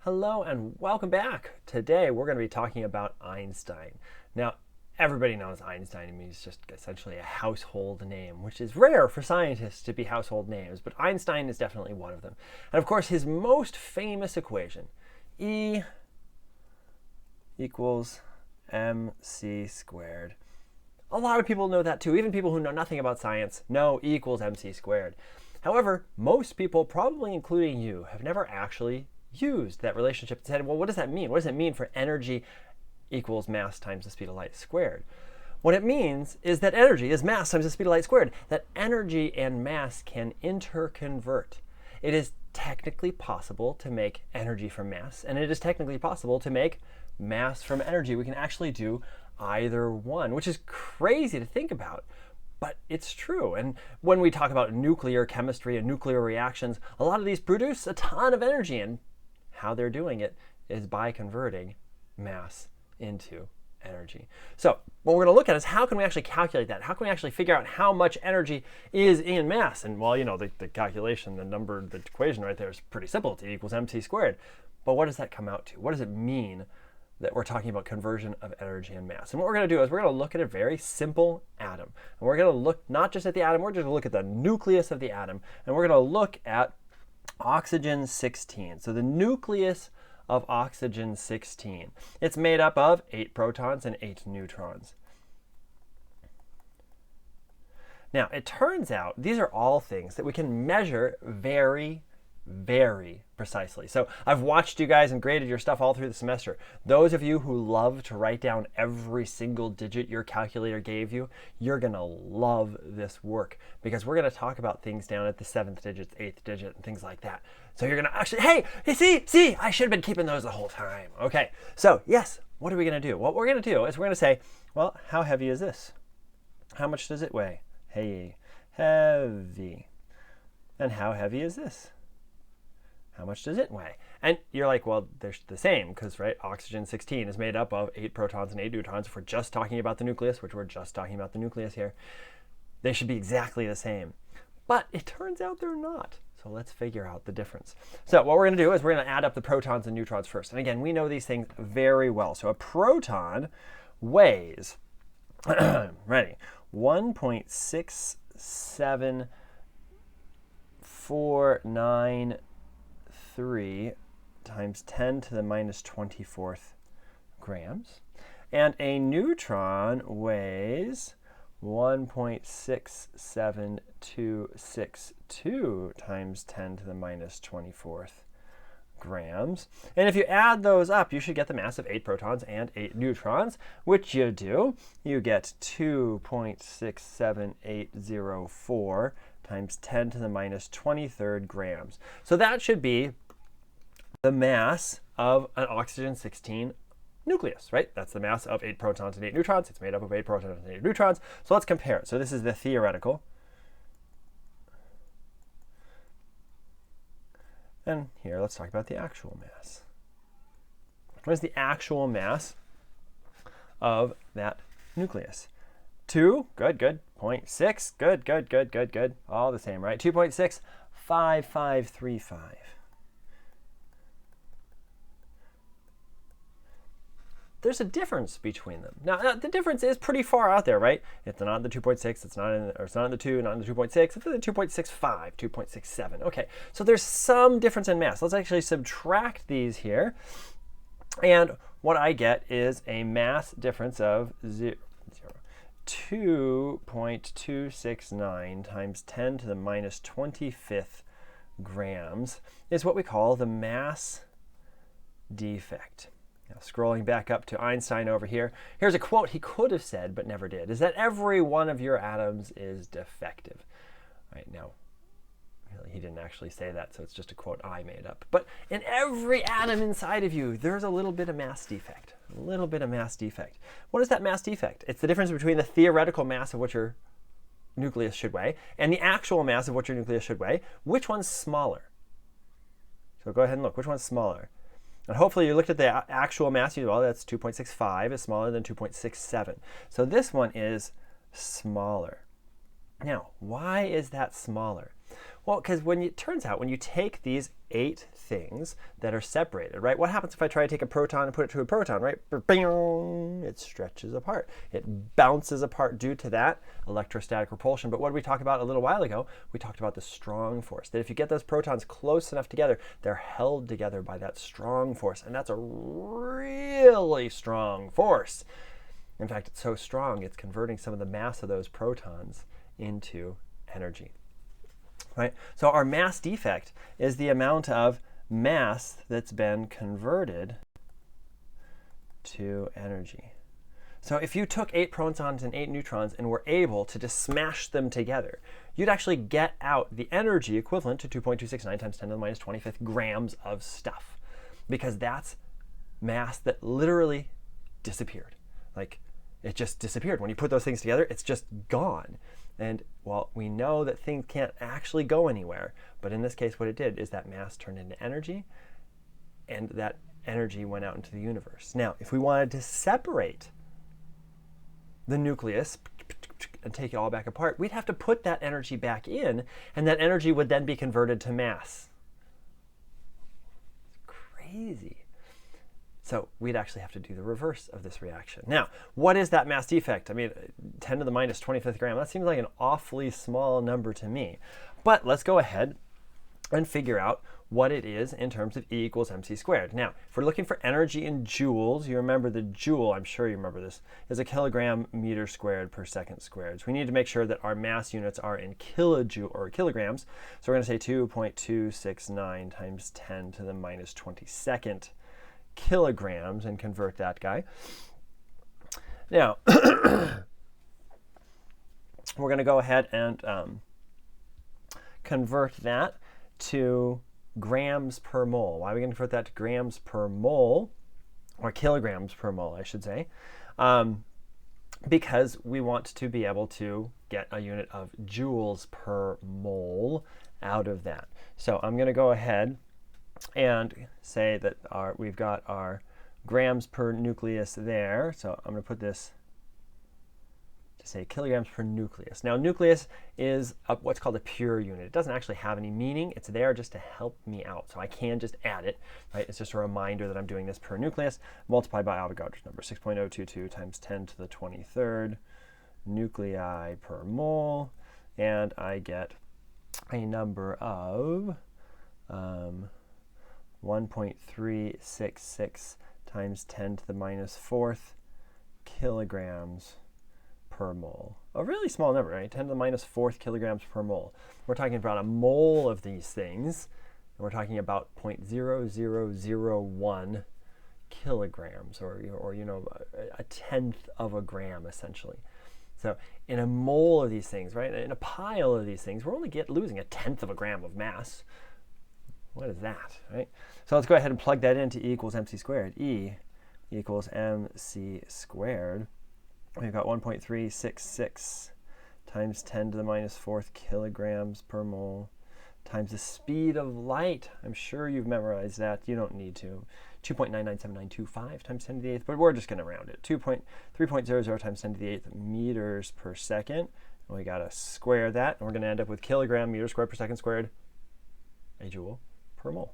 Hello and welcome back. Today we're going to be talking about Einstein. Now, everybody knows Einstein. I mean, he's just essentially a household name, which is rare for scientists to be household names, but Einstein is definitely one of them. And of course, his most famous equation, E equals mc squared. A lot of people know that too. Even people who know nothing about science know E equals mc squared. However, most people, probably including you, have never actually used that relationship and said, well, what does that mean? What does it mean for energy equals mass times the speed of light squared? What it means is that energy is mass times the speed of light squared, that energy and mass can interconvert. It is technically possible to make energy from mass, and it is technically possible to make mass from energy. We can actually do either one, which is crazy to think about. But it's true. And when we talk about nuclear chemistry and nuclear reactions, a lot of these produce a ton of energy, and how they're doing it is by converting mass into energy. So what we're going to look at is how can we actually calculate that? How can we actually figure out how much energy is in mass? And well, you know, the calculation, the equation right there is pretty simple. It's E equals mc squared. But what does that come out to? What does it mean that we're talking about conversion of energy and mass? And what we're going to do is we're going to look at a very simple atom. And we're going to look not just at the atom, we're just going to look at the nucleus of the atom. And we're going to look at oxygen 16. So the nucleus of oxygen 16. It's made up of 8 protons and 8 neutrons. Now, it turns out these are all things that we can measure very precisely. So I've watched you guys and graded your stuff all through the semester. Those of you who love to write down every single digit your calculator gave you, you're going to love this work because we're going to talk about things down at the 7th digit, 8th digit, and things like that. So you're going to actually, hey, see, I should have been keeping those the whole time. Okay, so yes, what are we going to do? What we're going to do is we're going to say, well, how heavy is this? How much does it weigh? Hey, heavy. And how heavy is this? How much does it weigh? And you're like, well, they're the same because, right, oxygen 16 is made up of 8 protons and 8 neutrons. If we're just talking about the nucleus, which we're just talking about the nucleus here, they should be exactly the same. But it turns out they're not. So let's figure out the difference. So what we're going to do is we're going to add up the protons and neutrons first. And again, we know these things very well. So a proton weighs, ready, 1.6749 times 10 to the minus 24th grams. And a neutron weighs 1.67262 times 10 to the minus 24th grams. And if you add those up, you should get the mass of 8 protons and 8 neutrons, which you do. You get 2.67804 times 10 to the minus 23rd grams. So that should be the mass of an oxygen 16 nucleus, right? That's the mass of 8 protons and 8 neutrons. It's made up of 8 protons and 8 neutrons. So let's compare it. So this is the theoretical. And here, let's talk about the actual mass. What is the actual mass of that nucleus? 2, good. 0.6, good. All the same, right? 2.65535. There's a difference between them. Now, the difference is pretty far out there, right? It's not in the 2.6, it's not in the 2, not in the 2.6, it's in the 2.65, 2.67. Okay, so there's some difference in mass. Let's actually subtract these here. And what I get is a mass difference of 2.269 times 10 to the minus 25th grams is what we call the mass defect. Now, scrolling back up to Einstein over here, here's a quote he could have said but never did, is that every one of your atoms is defective. Right now, really, he didn't actually say that, so it's just a quote I made up. But in every atom inside of you, there's a little bit of mass defect. A little bit of mass defect. What is that mass defect? It's the difference between the theoretical mass of what your nucleus should weigh and the actual mass of what your nucleus should weigh. Which one's smaller? So go ahead and look. Which one's smaller? And hopefully you looked at the actual mass, well, that's 2.65 is smaller than 2.67. So this one is smaller. Now, why is that smaller? Well, because it turns out when you take these 8 things that are separated, right? What happens if I try to take a proton and put it to a proton, right? It stretches apart. It bounces apart due to that electrostatic repulsion. But what did we talk about a little while ago? We talked about the strong force. That if you get those protons close enough together, they're held together by that strong force. And that's a really strong force. In fact, it's so strong, it's converting some of the mass of those protons into energy. Right? So our mass defect is the amount of mass that's been converted to energy. So if you took 8 protons and 8 neutrons and were able to just smash them together, you'd actually get out the energy equivalent to 2.269 times 10 to the minus 25th grams of stuff. Because that's mass that literally disappeared. Like, it just disappeared. When you put those things together, it's just gone. And, well, we know that things can't actually go anywhere. But in this case, what it did is that mass turned into energy, and that energy went out into the universe. Now, if we wanted to separate the nucleus and take it all back apart, we'd have to put that energy back in, and that energy would then be converted to mass. Crazy. So we'd actually have to do the reverse of this reaction. Now, what is that mass defect? I mean, 10 to the minus 25th gram, that seems like an awfully small number to me. But let's go ahead and figure out what it is in terms of E equals mc squared. Now, if we're looking for energy in joules, you remember the joule, I'm sure you remember this, is a kilogram meter squared per second squared. So we need to make sure that our mass units are in kilojoule or kilograms. So we're going to say 2.269 times 10 to the minus 22nd kilograms and convert that guy. Now, we're going to go ahead and convert that to grams per mole. Why are we going to convert that to grams per mole, or kilograms per mole, I should say? Because we want to be able to get a unit of joules per mole out of that. So I'm going to go ahead and say that we've got our grams per nucleus there. So I'm going to put this to say kilograms per nucleus. Now, nucleus is what's called a pure unit. It doesn't actually have any meaning. It's there just to help me out. So I can just add it. Right? It's just a reminder that I'm doing this per nucleus multiplied by Avogadro's number, 6.022 times 10 to the 23rd nuclei per mole. And I get a number of 1.366 times 10 to the minus 4th kilograms per mole. A really small number, right? 10 to the minus 4th kilograms per mole. We're talking about a mole of these things, and we're talking about 0.0001 kilograms, or you know, a tenth of a gram, essentially. So in a mole of these things, right, in a pile of these things, we're only losing a tenth of a gram of mass. What is that, right? So let's go ahead and plug that into E equals mc squared. E equals mc squared. We've got 1.366 times 10 to the minus 4th kilograms per mole times the speed of light. I'm sure you've memorized that. You don't need to. 2.997925 times 10 to the 8th, but we're just going to round it. 3.00 times 10 to the 8th meters per second. And we got to square that, and we're going to end up with kilogram meter squared per second squared, a joule per mole.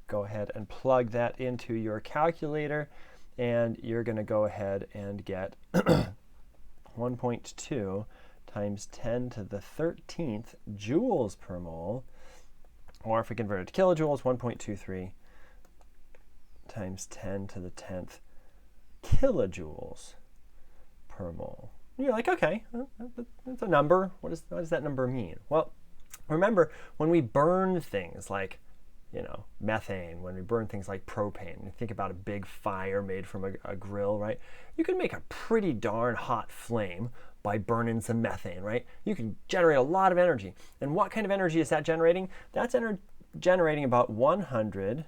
Go ahead and plug that into your calculator, and you're going to go ahead and get 1.2 times 10 to the 13th joules per mole, or if we convert it to kilojoules, 1.23 times 10 to the 10th kilojoules per mole. And you're like, okay, that's a number. What does that number mean? Well, remember, when we burn things like, you know, methane, when we burn things like propane, you think about a big fire made from a grill, right? You can make a pretty darn hot flame by burning some methane, right? You can generate a lot of energy. And what kind of energy is that generating? That's generating about 100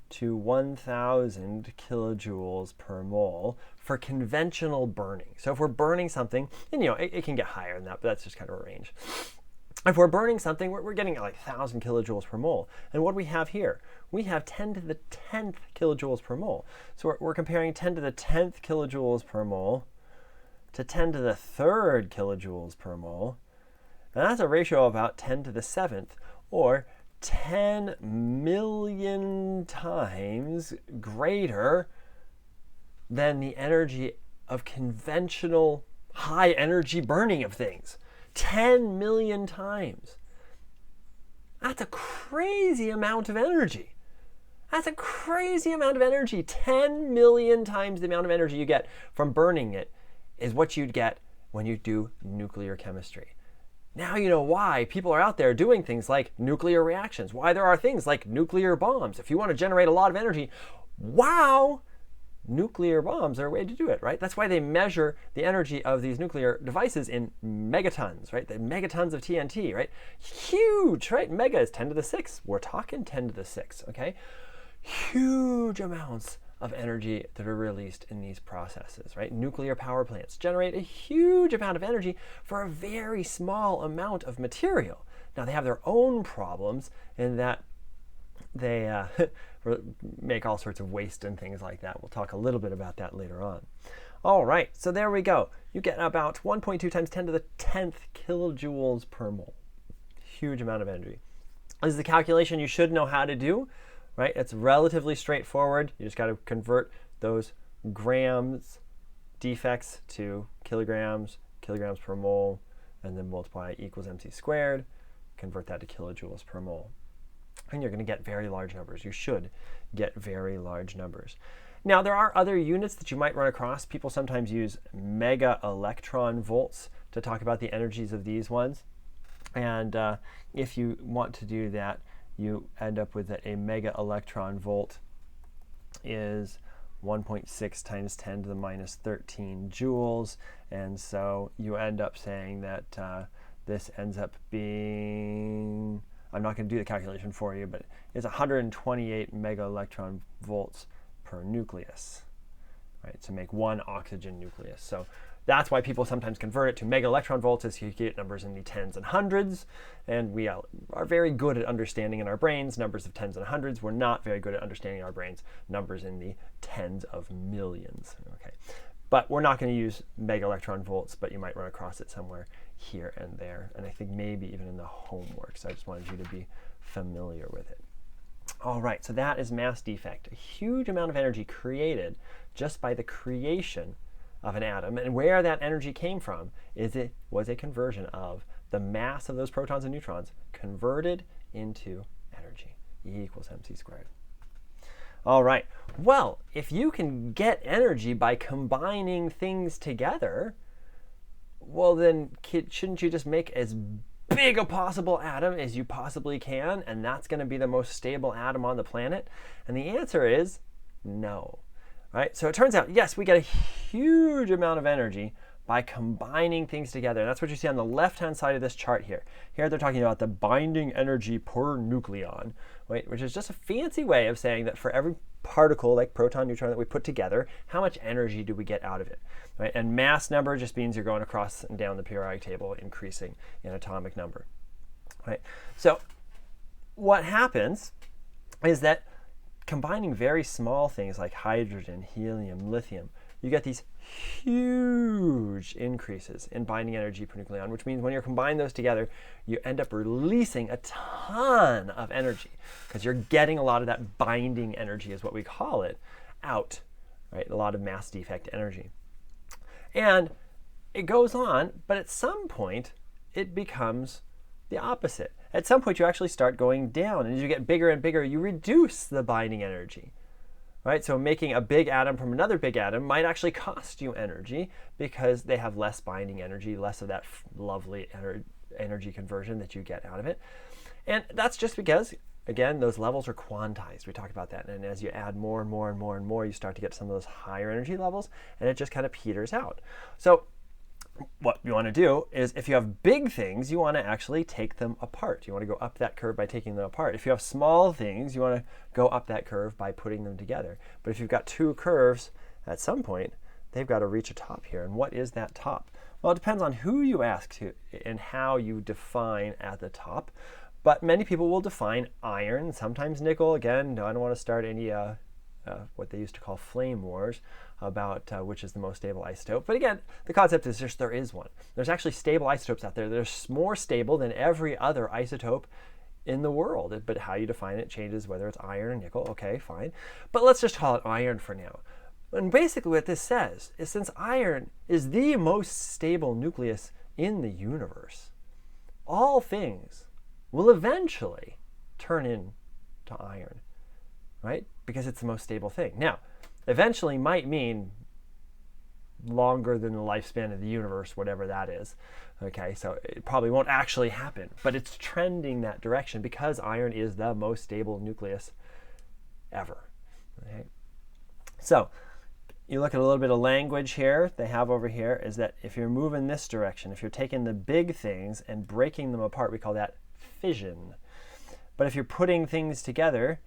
to 1,000 kilojoules per mole for conventional burning. So if we're burning something, and you know, it can get higher than that, but that's just kind of a range. If we're burning something, we're getting like 1,000 kilojoules per mole. And what do we have here? We have 10 to the 10th kilojoules per mole. So we're comparing 10 to the 10th kilojoules per mole to 10 to the 3rd kilojoules per mole. And that's a ratio of about 10 to the 7th, or 10 million times greater than the energy of conventional high energy burning of things. 10 million times. That's a crazy amount of energy. That's a crazy amount of energy. 10 million times the amount of energy you get from burning it is what you'd get when you do nuclear chemistry. Now you know why people are out there doing things like nuclear reactions, why there are things like nuclear bombs. If you want to generate a lot of energy, wow, nuclear bombs are a way to do it, right? That's why they measure the energy of these nuclear devices in megatons, right? The megatons of TNT, right? Huge, right? Mega is 10 to the 6. We're talking 10 to the 6, okay? Huge amounts of energy that are released in these processes, right? Nuclear power plants generate a huge amount of energy for a very small amount of material. Now, they have their own problems in that they make all sorts of waste and things like that. We'll talk a little bit about that later on. All right, so there we go. You get about 1.2 times 10 to the 10th kilojoules per mole. Huge amount of energy. This is the calculation you should know how to do. Right? It's relatively straightforward. You just got to convert those grams defects to kilograms per mole, and then multiply equals mc squared. Convert that to kilojoules per mole. And you're going to get very large numbers. You should get very large numbers. Now, there are other units that you might run across. People sometimes use mega electron volts to talk about the energies of these ones. And if you want to do that, you end up with a mega electron volt is 1.6 times 10 to the minus 13 joules. And so you end up saying that this ends up being, I'm not going to do the calculation for you, but it's 128 mega electron volts per nucleus, right, to make one oxygen nucleus. So that's why people sometimes convert it to mega electron volts, as you get numbers in the tens and hundreds. And we are very good at understanding in our brains numbers of tens and hundreds. We're not very good at understanding in our brains numbers in the tens of millions. Okay, but we're not going to use mega electron volts, but you might run across it somewhere here and there. And I think maybe even in the homework. So I just wanted you to be familiar with it. All right, so that is mass defect. A huge amount of energy created just by the creation of an atom, and where that energy came from was a conversion of the mass of those protons and neutrons converted into energy. E equals mc squared. All right, well, if you can get energy by combining things together, well then shouldn't you just make as big a possible atom as you possibly can, and that's going to be the most stable atom on the planet? And the answer is no. Right? So it turns out, yes, we get a huge amount of energy by combining things together. And that's what you see on the left-hand side of this chart here. Here they're talking about the binding energy per nucleon, right? Which is just a fancy way of saying that for every particle, like proton, neutron, that we put together, how much energy do we get out of it? Right? And mass number just means you're going across and down the periodic table, increasing in atomic number. Right? So what happens is that combining very small things like hydrogen, helium, lithium, you get these huge increases in binding energy per nucleon, which means when you combine those together, you end up releasing a ton of energy because you're getting a lot of that binding energy, is what we call it, out, right? A lot of mass defect energy. And it goes on, but at some point, it becomes the opposite. At some point, you actually start going down, and as you get bigger and bigger, you reduce the binding energy, right? So making a big atom from another big atom might actually cost you energy because they have less binding energy, less of that lovely energy conversion that you get out of it. And that's just because, again, those levels are quantized. We talked about that. And as you add more and more and more and more, you start to get some of those higher energy levels, and it just kind of peters out. So what you want to do is, if you have big things, you want to actually take them apart. You want to go up that curve by taking them apart. If you have small things, you want to go up that curve by putting them together. But if you've got two curves, at some point, they've got to reach a top here. And what is that top? Well, it depends on who you ask to and how you define at the top. But many people will define iron, sometimes nickel. Again, no, I don't want to start any what they used to call flame wars about which is the most stable isotope. But again, the concept is just there is one. There's actually stable isotopes out there. They're more stable than every other isotope in the world. But how you define it changes, whether it's iron or nickel. Okay, fine. But let's just call it iron for now. And basically what this says is since iron is the most stable nucleus in the universe, all things will eventually turn into iron, right? Because it's the most stable thing. Now, eventually might mean longer than the lifespan of the universe, whatever that is. Okay, so it probably won't actually happen, but it's trending that direction because iron is the most stable nucleus ever. Okay? So you look at a little bit of language here they have over here is that if you're moving this direction, if you're taking the big things and breaking them apart, we call that fission. But if you're putting things together,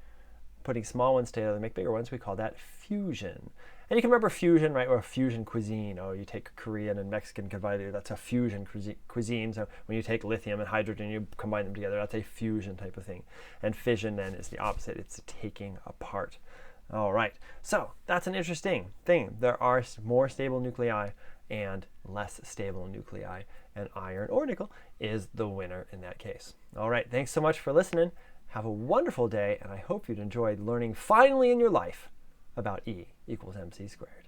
putting small ones together to make bigger ones, we call that fusion. And you can remember fusion, right? Or fusion cuisine. Oh, you take Korean and Mexican combine, that's a fusion cuisine. So when you take lithium and hydrogen, you combine them together, that's a fusion type of thing. And fission then is the opposite. It's taking apart. All right, so that's an interesting thing. There are more stable nuclei and less stable nuclei, and iron or nickel is the winner in that case. All right, thanks so much for listening. Have a wonderful day, and I hope you'd enjoyed learning finally in your life about E equals mc squared.